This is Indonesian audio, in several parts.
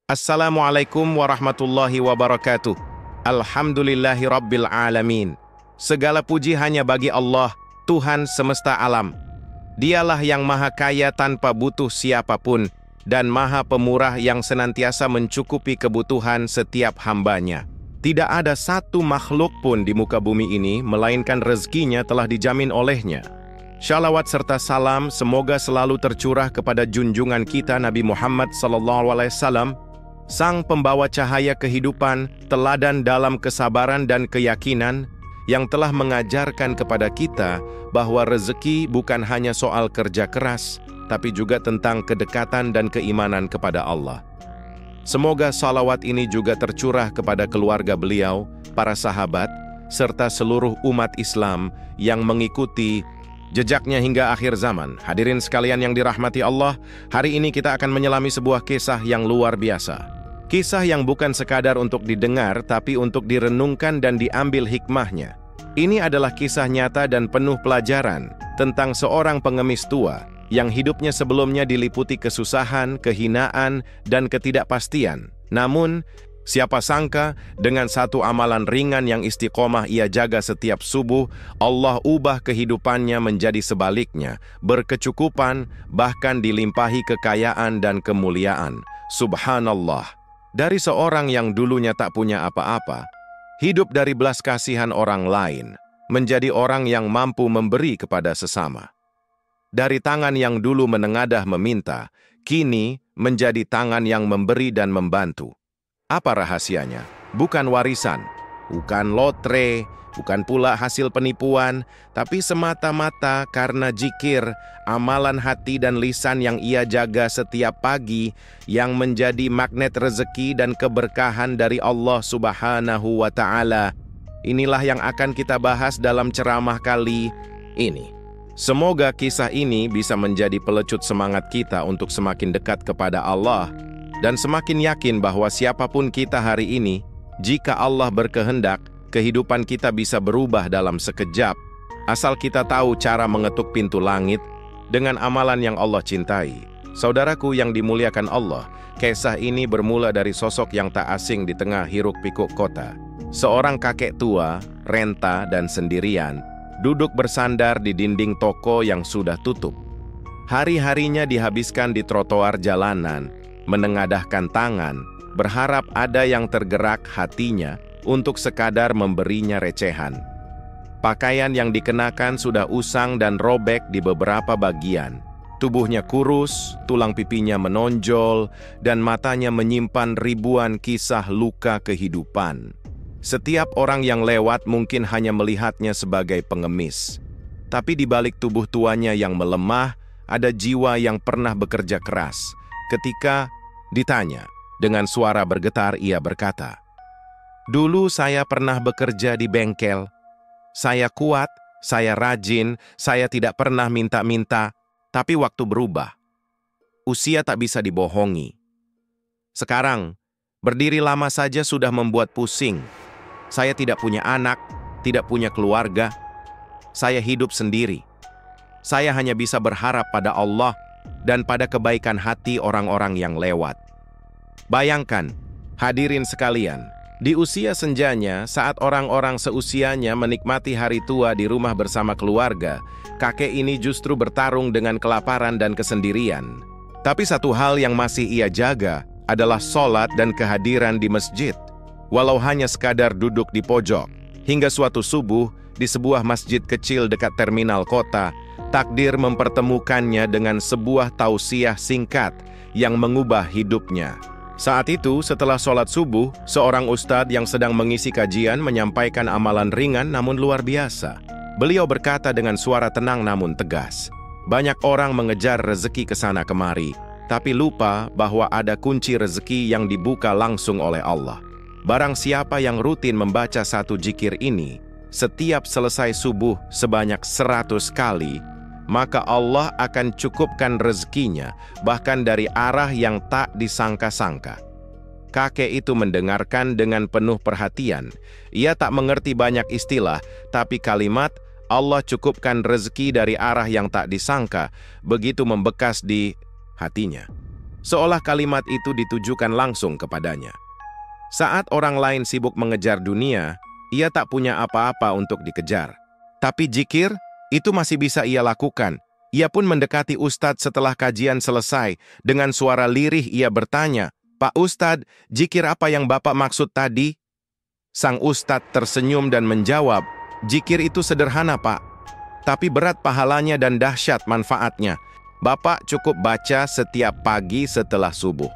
Assalamualaikum warahmatullahi wabarakatuh. Alhamdulillahi rabbil alamin. Segala puji hanya bagi Allah, Tuhan semesta alam. Dialah yang maha kaya tanpa butuh siapapun, dan maha pemurah yang senantiasa mencukupi kebutuhan setiap hambanya. Tidak ada satu makhluk pun di muka bumi ini, melainkan rezekinya telah dijamin olehnya. Shalawat serta salam semoga selalu tercurah kepada junjungan kita Nabi Muhammad SAW, sang pembawa cahaya kehidupan, teladan dalam kesabaran dan keyakinan, yang telah mengajarkan kepada kita bahwa rezeki bukan hanya soal kerja keras, tapi juga tentang kedekatan dan keimanan kepada Allah. Semoga salawat ini juga tercurah kepada keluarga beliau, para sahabat, serta seluruh umat Islam yang mengikuti jejaknya hingga akhir zaman. Hadirin sekalian yang dirahmati Allah, hari ini kita akan menyelami sebuah kisah yang luar biasa. Kisah yang bukan sekadar untuk didengar, tapi untuk direnungkan dan diambil hikmahnya. Ini adalah kisah nyata dan penuh pelajaran tentang seorang pengemis tua yang hidupnya sebelumnya diliputi kesusahan, kehinaan, dan ketidakpastian. Namun, siapa sangka dengan satu amalan ringan yang istiqomah ia jaga setiap subuh, Allah ubah kehidupannya menjadi sebaliknya, berkecukupan, bahkan dilimpahi kekayaan dan kemuliaan. Subhanallah. Dari seorang yang dulunya tak punya apa-apa, hidup dari belas kasihan orang lain, menjadi orang yang mampu memberi kepada sesama. Dari tangan yang dulu menengadah meminta, kini menjadi tangan yang memberi dan membantu. Apa rahasianya? Bukan warisan, bukan lotre, bukan pula hasil penipuan, tapi semata-mata karena zikir, amalan hati dan lisan yang ia jaga setiap pagi, yang menjadi magnet rezeki dan keberkahan dari Allah Subhanahu wa Ta'ala. Inilah yang akan kita bahas dalam ceramah kali ini. Semoga kisah ini bisa menjadi pelecut semangat kita untuk semakin dekat kepada Allah, dan semakin yakin bahwa siapapun kita hari ini, jika Allah berkehendak, kehidupan kita bisa berubah dalam sekejap, asal kita tahu cara mengetuk pintu langit dengan amalan yang Allah cintai. Saudaraku yang dimuliakan Allah, kisah ini bermula dari sosok yang tak asing di tengah hiruk-pikuk kota. Seorang kakek tua, renta dan sendirian, duduk bersandar di dinding toko yang sudah tutup. Hari-harinya dihabiskan di trotoar jalanan, menengadahkan tangan, berharap ada yang tergerak hatinya untuk sekadar memberinya recehan. Pakaian yang dikenakan sudah usang dan robek di beberapa bagian. Tubuhnya kurus, tulang pipinya menonjol, dan matanya menyimpan ribuan kisah luka kehidupan. Setiap orang yang lewat mungkin hanya melihatnya sebagai pengemis. Tapi di balik tubuh tuanya yang melemah, ada jiwa yang pernah bekerja keras. Ketika ditanya, dengan suara bergetar ia berkata, "Dulu saya pernah bekerja di bengkel. Saya kuat, saya rajin, saya tidak pernah minta-minta, tapi waktu berubah. Usia tak bisa dibohongi. Sekarang, berdiri lama saja sudah membuat pusing. Saya tidak punya anak, tidak punya keluarga. Saya hidup sendiri. Saya hanya bisa berharap pada Allah dan pada kebaikan hati orang-orang yang lewat." Bayangkan, hadirin sekalian, di usia senjanya, saat orang-orang seusianya menikmati hari tua di rumah bersama keluarga, kakek ini justru bertarung dengan kelaparan dan kesendirian. Tapi satu hal yang masih ia jaga adalah sholat dan kehadiran di masjid. Walau hanya sekadar duduk di pojok, hingga suatu subuh di sebuah masjid kecil dekat terminal kota, takdir mempertemukannya dengan sebuah tausiah singkat yang mengubah hidupnya. Saat itu, setelah sholat subuh, seorang ustadz yang sedang mengisi kajian menyampaikan amalan ringan namun luar biasa. Beliau berkata dengan suara tenang namun tegas, "Banyak orang mengejar rezeki ke sana kemari, tapi lupa bahwa ada kunci rezeki yang dibuka langsung oleh Allah. Barang siapa yang rutin membaca satu zikir ini, setiap selesai subuh sebanyak 100 kali, maka Allah akan cukupkan rezekinya, bahkan dari arah yang tak disangka-sangka." Kakek itu mendengarkan dengan penuh perhatian. Ia tak mengerti banyak istilah, tapi kalimat Allah cukupkan rezeki dari arah yang tak disangka begitu membekas di hatinya. seolah kalimat itu ditujukan langsung kepadanya. Saat orang lain sibuk mengejar dunia, ia tak punya apa-apa untuk dikejar. Tapi zikir, itu masih bisa ia lakukan. Ia pun mendekati Ustadz setelah kajian selesai. Dengan suara lirih ia bertanya, "Pak Ustadz, zikir apa yang Bapak maksud tadi?" Sang Ustadz tersenyum dan menjawab, "Zikir itu sederhana, Pak. Tapi berat pahalanya dan dahsyat manfaatnya. Bapak cukup baca setiap pagi setelah subuh.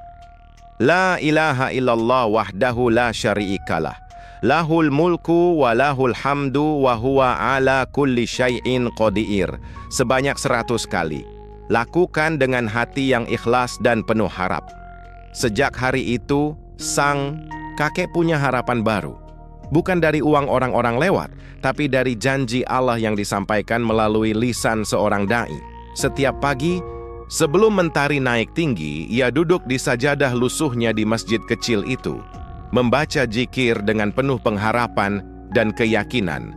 La ilaha illallah wahdahu la syari'ikalah. Lahul mulku wa lahul hamdu wa huwa ala kulli syai'in qadir." Sebanyak 100 kali. Lakukan dengan hati yang ikhlas dan penuh harap. Sejak hari itu, sang kakek punya harapan baru. Bukan dari uang orang-orang lewat, tapi dari janji Allah yang disampaikan melalui lisan seorang da'i. Setiap pagi, sebelum mentari naik tinggi, ia duduk di sajadah lusuhnya di masjid kecil itu, membaca zikir dengan penuh pengharapan dan keyakinan.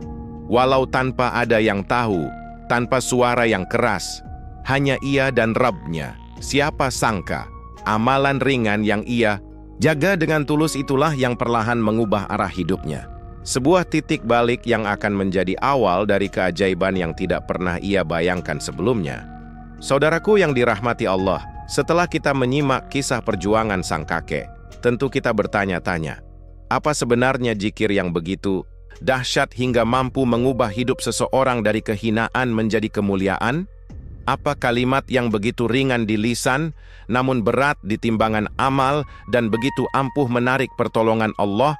Walau tanpa ada yang tahu, tanpa suara yang keras, hanya ia dan Rabb-nya. Siapa sangka, amalan ringan yang ia jaga dengan tulus itulah yang perlahan mengubah arah hidupnya. Sebuah titik balik yang akan menjadi awal dari keajaiban yang tidak pernah ia bayangkan sebelumnya. Saudaraku yang dirahmati Allah, setelah kita menyimak kisah perjuangan sang kakek, tentu kita bertanya-tanya, apa sebenarnya zikir yang begitu dahsyat hingga mampu mengubah hidup seseorang dari kehinaan menjadi kemuliaan? Apa kalimat yang begitu ringan di lisan, namun berat di timbangan amal dan begitu ampuh menarik pertolongan Allah?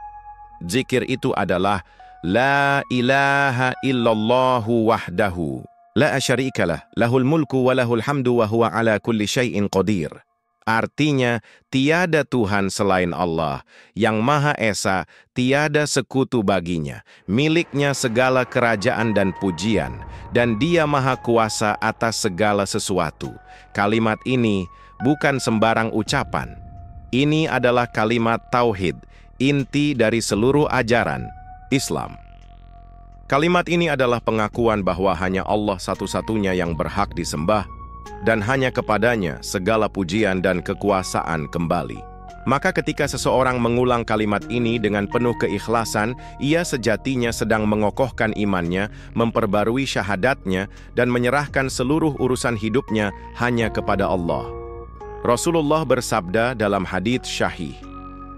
Zikir itu adalah La ilaha illallahu wahdahu la asyarikalah, lahul mulku wa lahul hamdu wa huwa ala kulli syai'in qadir. Artinya, tiada Tuhan selain Allah, yang Maha Esa, tiada sekutu baginya, miliknya segala kerajaan dan pujian, dan Dia Maha Kuasa atas segala sesuatu. Kalimat ini bukan sembarang ucapan. Ini adalah kalimat tauhid, inti dari seluruh ajaran Islam. Kalimat ini adalah pengakuan bahwa hanya Allah satu-satunya yang berhak disembah, dan hanya kepadanya segala pujian dan kekuasaan kembali. Maka ketika seseorang mengulang kalimat ini dengan penuh keikhlasan, ia sejatinya sedang mengokohkan imannya, memperbarui syahadatnya, dan menyerahkan seluruh urusan hidupnya hanya kepada Allah. Rasulullah bersabda dalam hadits syahih,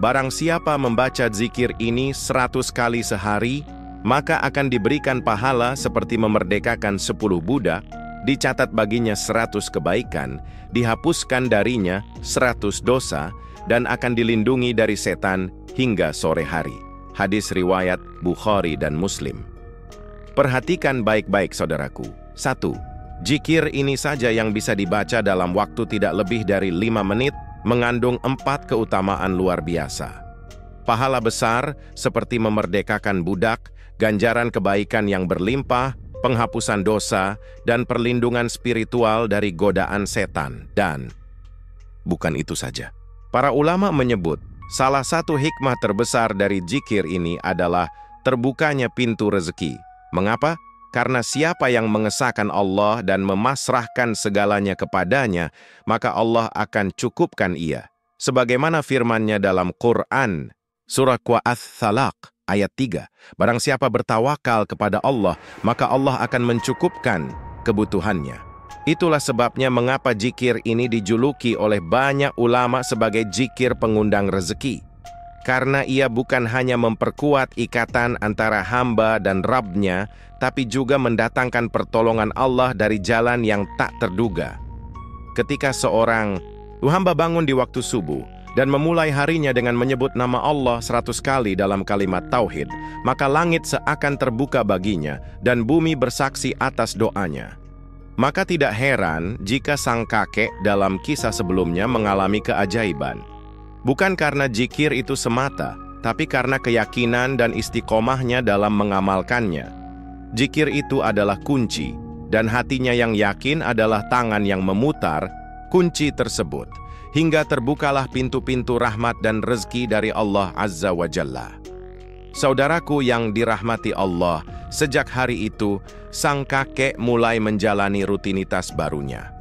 "Barang siapa membaca zikir ini 100 kali sehari, maka akan diberikan pahala seperti memerdekakan 10 budak, dicatat baginya 100 kebaikan, dihapuskan darinya 100 dosa, dan akan dilindungi dari setan hingga sore hari." Hadis riwayat Bukhari dan Muslim. Perhatikan baik-baik saudaraku. 1. Zikir ini saja yang bisa dibaca dalam waktu tidak lebih dari 5 menit, mengandung 4 keutamaan luar biasa. Pahala besar seperti memerdekakan budak, ganjaran kebaikan yang berlimpah, penghapusan dosa, dan perlindungan spiritual dari godaan setan. Dan bukan itu saja. Para ulama menyebut, salah satu hikmah terbesar dari zikir ini adalah terbukanya pintu rezeki. Mengapa? Karena siapa yang mengesahkan Allah dan memasrahkan segalanya kepadanya, maka Allah akan cukupkan ia. Sebagaimana firman-Nya dalam Quran, Surah Ats-Tsalaq, ayat 3, barang siapa bertawakal kepada Allah, maka Allah akan mencukupkan kebutuhannya. Itulah sebabnya mengapa zikir ini dijuluki oleh banyak ulama sebagai zikir pengundang rezeki. Karena ia bukan hanya memperkuat ikatan antara hamba dan Rabb-nya, tapi juga mendatangkan pertolongan Allah dari jalan yang tak terduga. Ketika seorang hamba bangun di waktu subuh, dan memulai harinya dengan menyebut nama Allah 100 kali dalam kalimat tauhid, maka langit seakan terbuka baginya dan bumi bersaksi atas doanya. Maka tidak heran jika sang kakek dalam kisah sebelumnya mengalami keajaiban. Bukan karena zikir itu semata, tapi karena keyakinan dan istiqomahnya dalam mengamalkannya. Zikir itu adalah kunci, dan hatinya yang yakin adalah tangan yang memutar kunci tersebut, hingga terbukalah pintu-pintu rahmat dan rezeki dari Allah Azza wa Jalla. Saudaraku yang dirahmati Allah, sejak hari itu, sang kakek mulai menjalani rutinitas barunya.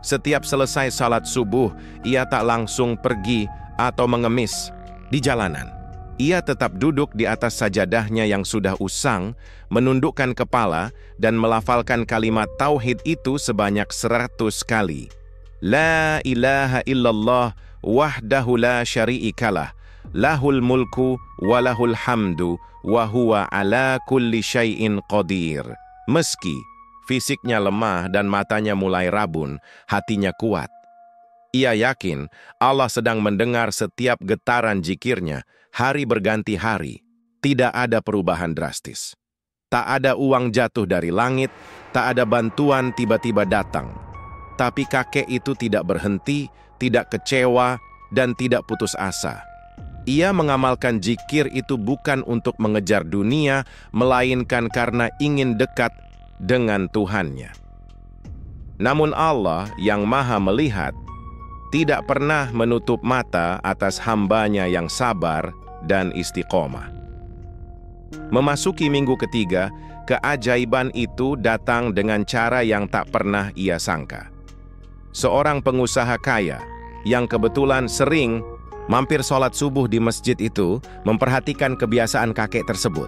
Setiap selesai salat subuh, ia tak langsung pergi atau mengemis di jalanan. Ia tetap duduk di atas sajadahnya yang sudah usang, menundukkan kepala, dan melafalkan kalimat tauhid itu sebanyak 100 kali. La ilaha illallah wahdahu la syari'ikalah, lahul mulku walahul hamdu, wa huwa ala kulli syai'in qadir. Meski fisiknya lemah dan matanya mulai rabun, hatinya kuat. Ia yakin Allah sedang mendengar setiap getaran zikirnya. Hari berganti hari, tidak ada perubahan drastis. Tak ada uang jatuh dari langit, tak ada bantuan tiba-tiba datang. Tapi kakek itu tidak berhenti, tidak kecewa, dan tidak putus asa. Ia mengamalkan zikir itu bukan untuk mengejar dunia, melainkan karena ingin dekat dengan Tuhannya. Namun Allah yang Maha Melihat tidak pernah menutup mata atas hambanya yang sabar dan istiqomah. Memasuki minggu ketiga, keajaiban itu datang dengan cara yang tak pernah ia sangka. Seorang pengusaha kaya yang kebetulan sering mampir sholat subuh di masjid itu memperhatikan kebiasaan kakek tersebut.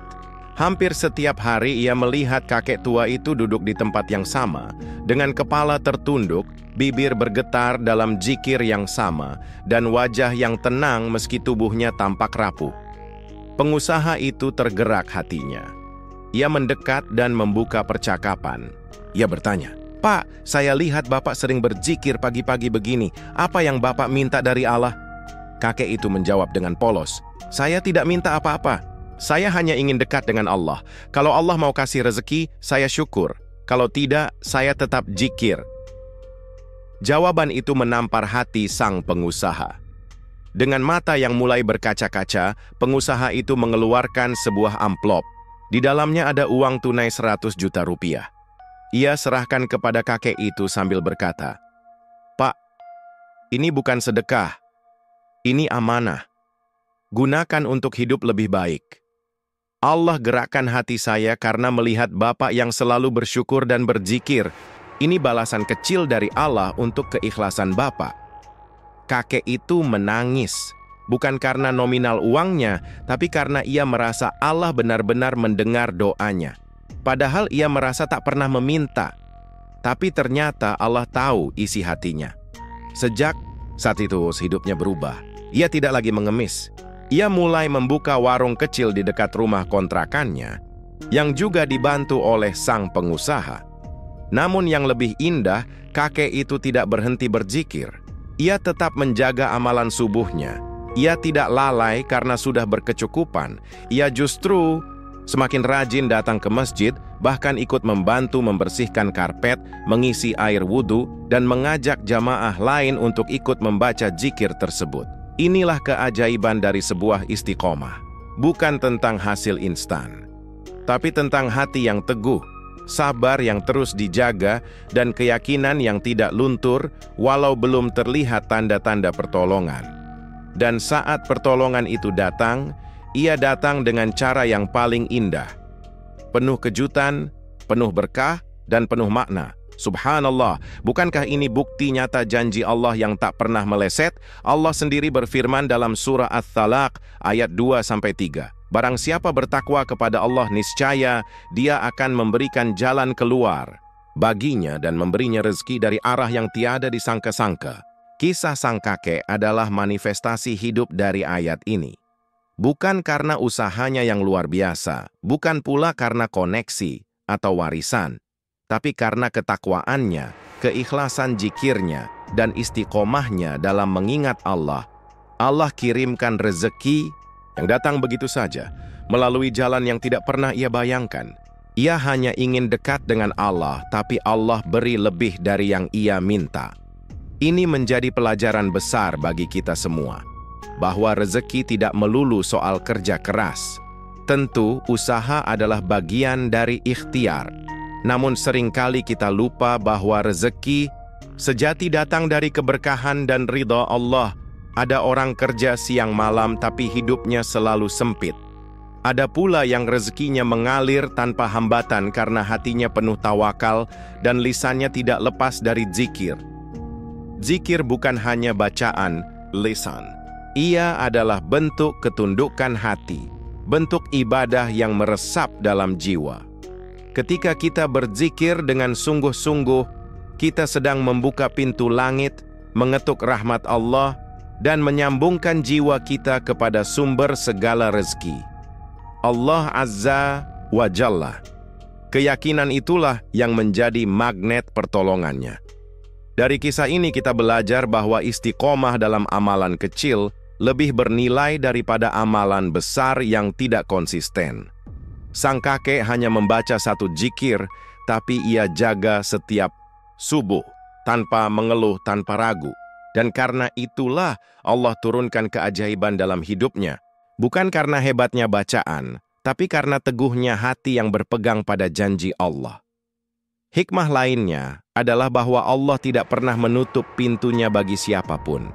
Hampir setiap hari ia melihat kakek tua itu duduk di tempat yang sama, dengan kepala tertunduk, bibir bergetar dalam zikir yang sama, dan wajah yang tenang meski tubuhnya tampak rapuh. Pengusaha itu tergerak hatinya. Ia mendekat dan membuka percakapan. Ia bertanya, "Pak, saya lihat Bapak sering berzikir pagi-pagi begini. Apa yang Bapak minta dari Allah?" Kakek itu menjawab dengan polos, "Saya tidak minta apa-apa. Saya hanya ingin dekat dengan Allah. Kalau Allah mau kasih rezeki, saya syukur. Kalau tidak, saya tetap zikir." Jawaban itu menampar hati sang pengusaha. Dengan mata yang mulai berkaca-kaca, pengusaha itu mengeluarkan sebuah amplop. Di dalamnya ada uang tunai 100 juta rupiah. Ia serahkan kepada kakek itu sambil berkata, "Pak, ini bukan sedekah. Ini amanah. Gunakan untuk hidup lebih baik. Allah gerakkan hati saya karena melihat Bapak yang selalu bersyukur dan berzikir. Ini balasan kecil dari Allah untuk keikhlasan Bapak." Kakek itu menangis, bukan karena nominal uangnya, tapi karena ia merasa Allah benar-benar mendengar doanya. Padahal ia merasa tak pernah meminta, tapi ternyata Allah tahu isi hatinya. Sejak saat itu hidupnya berubah. Ia tidak lagi mengemis. Ia mulai membuka warung kecil di dekat rumah kontrakannya, yang juga dibantu oleh sang pengusaha. Namun yang lebih indah, kakek itu tidak berhenti berzikir. Ia tetap menjaga amalan subuhnya. Ia tidak lalai karena sudah berkecukupan. Ia justru semakin rajin datang ke masjid, bahkan ikut membantu membersihkan karpet, mengisi air wudhu, dan mengajak jamaah lain untuk ikut membaca zikir tersebut. Inilah keajaiban dari sebuah istiqomah. Bukan tentang hasil instan, tapi tentang hati yang teguh, sabar yang terus dijaga, dan keyakinan yang tidak luntur walau belum terlihat tanda-tanda pertolongan. Dan saat pertolongan itu datang, ia datang dengan cara yang paling indah. Penuh kejutan, penuh berkah, dan penuh makna. Subhanallah, bukankah ini bukti nyata janji Allah yang tak pernah meleset? Allah sendiri berfirman dalam surah At-Talaq ayat 2-3. Barang siapa bertakwa kepada Allah, niscaya Dia akan memberikan jalan keluar baginya dan memberinya rezeki dari arah yang tiada disangka-sangka. Kisah sang kakek adalah manifestasi hidup dari ayat ini. Bukan karena usahanya yang luar biasa, bukan pula karena koneksi atau warisan, tapi karena ketakwaannya, keikhlasan zikirnya, dan istiqomahnya dalam mengingat Allah. Allah kirimkan rezeki yang datang begitu saja, melalui jalan yang tidak pernah ia bayangkan. Ia hanya ingin dekat dengan Allah, tapi Allah beri lebih dari yang ia minta. Ini menjadi pelajaran besar bagi kita semua, bahwa rezeki tidak melulu soal kerja keras. Tentu, usaha adalah bagian dari ikhtiar. Namun seringkali kita lupa bahwa rezeki sejati datang dari keberkahan dan ridha Allah. Ada orang kerja siang malam tapi hidupnya selalu sempit. Ada pula yang rezekinya mengalir tanpa hambatan karena hatinya penuh tawakal dan lisannya tidak lepas dari zikir. Zikir bukan hanya bacaan lisan. Ia adalah bentuk ketundukan hati, bentuk ibadah yang meresap dalam jiwa. Ketika kita berzikir dengan sungguh-sungguh, kita sedang membuka pintu langit, mengetuk rahmat Allah, dan menyambungkan jiwa kita kepada sumber segala rezeki, Allah Azza wa Jalla. Keyakinan itulah yang menjadi magnet pertolongannya. Dari kisah ini kita belajar bahwa istiqomah dalam amalan kecil lebih bernilai daripada amalan besar yang tidak konsisten. Sang kakek hanya membaca satu zikir, tapi ia jaga setiap subuh, tanpa mengeluh, tanpa ragu. Dan karena itulah Allah turunkan keajaiban dalam hidupnya. Bukan karena hebatnya bacaan, tapi karena teguhnya hati yang berpegang pada janji Allah. Hikmah lainnya adalah bahwa Allah tidak pernah menutup pintunya bagi siapapun.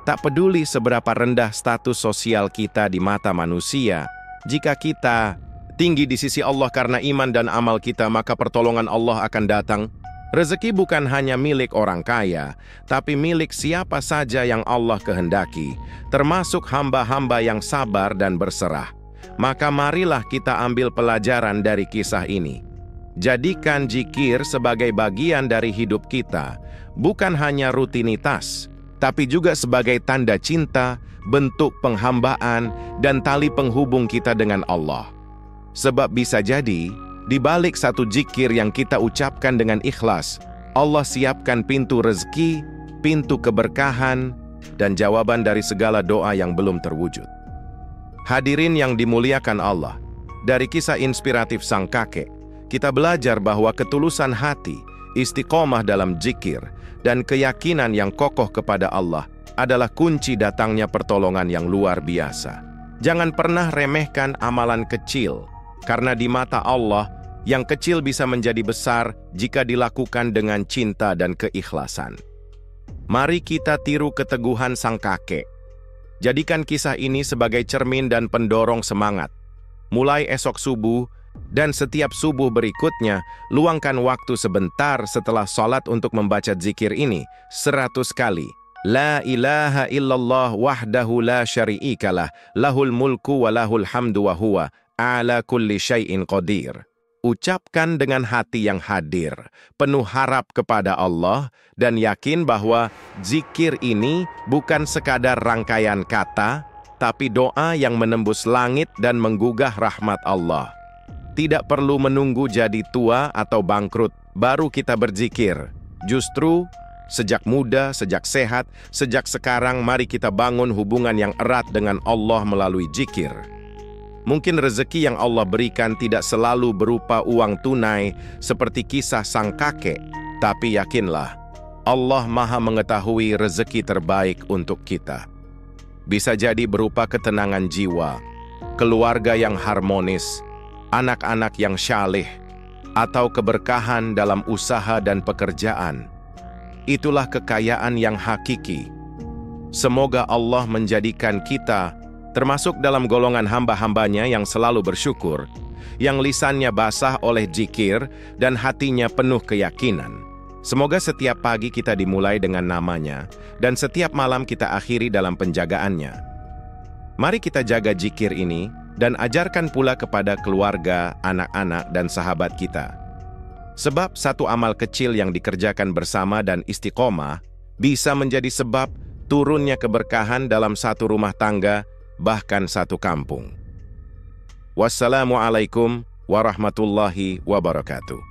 Tak peduli seberapa rendah status sosial kita di mata manusia, jika kita tinggi di sisi Allah karena iman dan amal kita, maka pertolongan Allah akan datang. Rezeki bukan hanya milik orang kaya, tapi milik siapa saja yang Allah kehendaki, termasuk hamba-hamba yang sabar dan berserah. Maka marilah kita ambil pelajaran dari kisah ini. Jadikan zikir sebagai bagian dari hidup kita, bukan hanya rutinitas, tapi juga sebagai tanda cinta, bentuk penghambaan, dan tali penghubung kita dengan Allah. Sebab bisa jadi, di balik satu zikir yang kita ucapkan dengan ikhlas, Allah siapkan pintu rezeki, pintu keberkahan, dan jawaban dari segala doa yang belum terwujud. Hadirin yang dimuliakan Allah, dari kisah inspiratif sang kakek, kita belajar bahwa ketulusan hati, istiqomah dalam zikir, dan keyakinan yang kokoh kepada Allah adalah kunci datangnya pertolongan yang luar biasa. Jangan pernah remehkan amalan kecil, karena di mata Allah, yang kecil bisa menjadi besar jika dilakukan dengan cinta dan keikhlasan. Mari kita tiru keteguhan sang kakek. Jadikan kisah ini sebagai cermin dan pendorong semangat. Mulai esok subuh dan setiap subuh berikutnya, luangkan waktu sebentar setelah sholat untuk membaca zikir ini 100 kali. La ilaha illallah wahdahu la syari'ikalah, lahul mulku wa lahul hamdu wa huwa ala kulli syai'in qadir. Ucapkan dengan hati yang hadir, penuh harap kepada Allah, dan yakin bahwa zikir ini bukan sekadar rangkaian kata, tapi doa yang menembus langit dan menggugah rahmat Allah. Tidak perlu menunggu jadi tua atau bangkrut, baru kita berzikir. Justru, sejak muda, sejak sehat, sejak sekarang mari kita bangun hubungan yang erat dengan Allah melalui zikir. Mungkin rezeki yang Allah berikan tidak selalu berupa uang tunai seperti kisah sang kakek, tapi yakinlah, Allah Maha mengetahui rezeki terbaik untuk kita. Bisa jadi berupa ketenangan jiwa, keluarga yang harmonis, anak-anak yang syalih, atau keberkahan dalam usaha dan pekerjaan. Itulah kekayaan yang hakiki. Semoga Allah menjadikan kita termasuk dalam golongan hamba-hambanya yang selalu bersyukur, yang lisannya basah oleh zikir dan hatinya penuh keyakinan. Semoga setiap pagi kita dimulai dengan namanya, dan setiap malam kita akhiri dalam penjagaannya. Mari kita jaga zikir ini, dan ajarkan pula kepada keluarga, anak-anak, dan sahabat kita. Sebab satu amal kecil yang dikerjakan bersama dan istiqomah, bisa menjadi sebab turunnya keberkahan dalam satu rumah tangga, bahkan satu kampung. Wassalamualaikum warahmatullahi wabarakatuh.